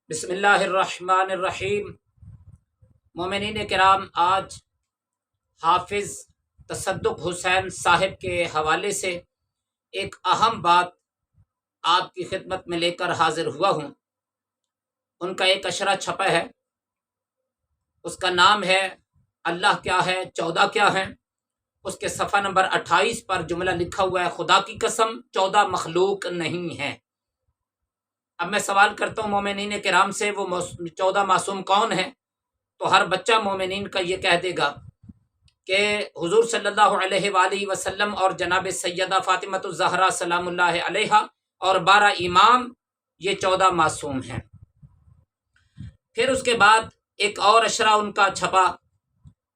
بسم اللہ الرحمن الرحیم۔ مومنین کرام، آج حافظ تصدق حسین صاحب کے حوالے سے ایک اہم بات آپ کی خدمت میں لے کر حاضر ہوا ہوں۔ ان کا ایک اشرہ چھپا ہے، اس کا نام ہے اللہ کیا ہے 14 کیا ہے۔ اس کے صفحہ نمبر 28 پر جملہ لکھا ہوا ہے، خدا کی قسم 14 مخلوق نہیں ہے۔ اب میں سوال کرتا ہوں مومنین کرام سے، وہ 14 معصوم کون ہیں؟ تو ہر بچہ مومنین کا یہ کہہ دے گا کہ حضور صلی اللہ علیہ وآلہ وسلم اور جناب سیدہ فاطمہ الزہرا سلام اللہ علیہا اور 12 امام، یہ 14 معصوم ہیں۔ پھر اس کے بعد ایک اور اشرہ ان کا چھپا،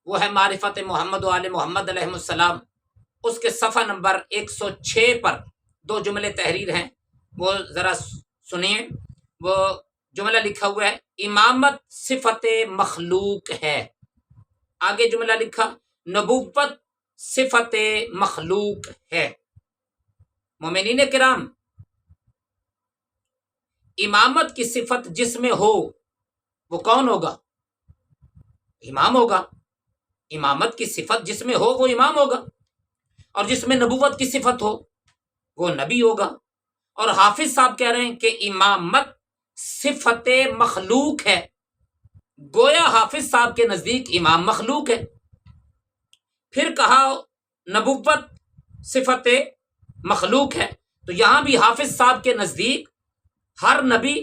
وہ ہے معرفت محمد و آل محمد علیہ السلام۔ اس کے صفحہ نمبر 106 پر 2 جملے تحریر ہیں، وہ ذرا سنیے۔ وہ جملہ لکھا ہوا ہے، امامت صفت مخلوق ہے۔ آگے جملہ لکھا، نبوت صفت مخلوق ہے۔ مومنین کرام، امامت کی صفت جس میں ہو وہ کون ہوگا؟ امام ہوگا۔ امامت کی صفت جس میں ہو وہ امام ہوگا، اور جس میں نبوت کی صفت ہو وہ نبی ہوگا۔ اور حافظ صاحب کہہ رہے ہیں کہ امامت صفت مخلوق ہے، گویا حافظ صاحب کے نزدیک امام مخلوق ہے۔ پھر کہا نبوت صفت مخلوق ہے، تو یہاں بھی حافظ صاحب کے نزدیک ہر نبی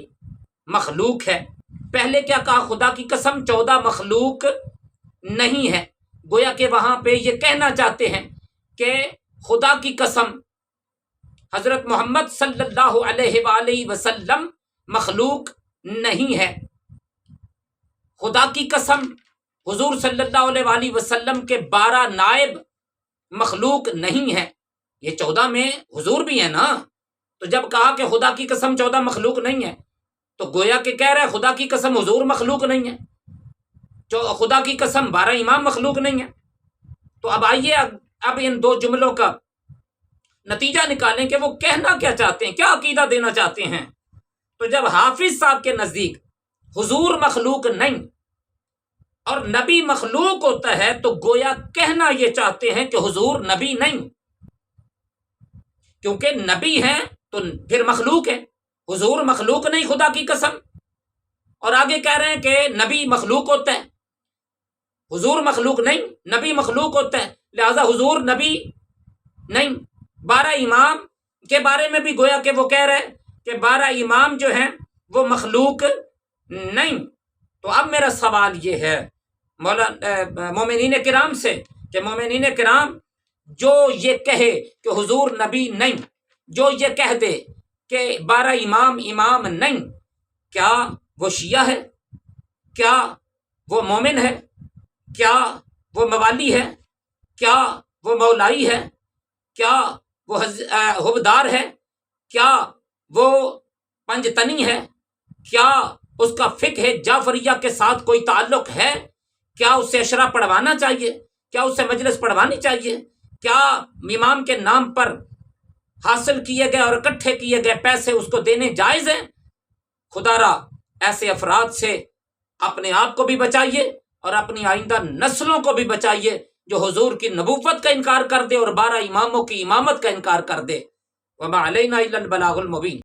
مخلوق ہے۔ پہلے کیا کہا؟ خدا کی قسم 14 مخلوق نہیں ہے، گویا کہ وہاں پہ یہ کہنا چاہتے ہیں کہ خدا کی قسم حضرت محمد صلی اللہ علیہ وآلہ وسلم مخلوق نہیں ہے۔ خدا کی قسم حضور صلی اللہ علیہ وآلہ وسلم کے 12 نائب مخلوق نہیں ہیں۔ یہ 14 میں حضور بھی ہیں نا، تو جب کہا کہ خدا کی قسم 14 مخلوق نہیں ہے، تو گویا کہ کہہ رہا ہے خدا کی قسم حضور مخلوق نہیں ہے، خدا کی قسم 12 امام مخلوق نہیں ہے۔ تو اب آئیے اب ان 2 جملوں کا نتیجہ نکالیں کہ وہ کہنا کیا چاہتے ہیں، کیا عقیدہ دینا چاہتے ہیں۔ تو جب حافظ صاحب کے نزدیک حضور مخلوق نہیں اور نبی مخلوق ہوتا ہے، تو گویا کہنا یہ چاہتے ہیں کہ حضور نبی نہیں، کیونکہ نبی ہیں تو پھر مخلوق ہے، حضور مخلوق نہیں خدا کی قسم۔ اور آگے کہہ رہے ہیں کہ نبی مخلوق ہوتا ہے، حضور مخلوق نہیں، نبی مخلوق ہوتا ہے، لہذا حضور نبی نہیں۔ 12 امام کے بارے میں بھی گویا کہ وہ کہہ رہے کہ 12 امام جو ہیں وہ مخلوق نہیں۔ تو اب میرا سوال یہ ہے مومنین کرام سے کہ مومنین کرام، جو یہ کہے کہ حضور نبی نہیں، جو یہ کہہ دے کہ 12 امام امام نہیں، کیا وہ شیعہ ہے؟ کیا وہ مومن ہے؟ کیا وہ موالی ہے؟ کیا وہ مولائی ہے؟ کیا وہ حبدار ہے؟ کیا وہ پنجتنی ہے؟ کیا اس کا فقہ جعفریہ کے ساتھ کوئی تعلق ہے؟ کیا اسے اشرا پڑھوانا چاہیے؟ کیا اسے مجلس پڑھوانی چاہیے؟ کیا امام کے نام پر حاصل کیے گئے اور اکٹھے کیے گئے پیسے اس کو دینے جائز ہیں؟ خدا را ایسے افراد سے اپنے آپ کو بھی بچائیے اور اپنی آئندہ نسلوں کو بھی بچائیے جو حضور کی نبوت کا انکار کر دے اور 12 اماموں کی امامت کا انکار کر دے۔ وما علینا الا البلاغ المبین۔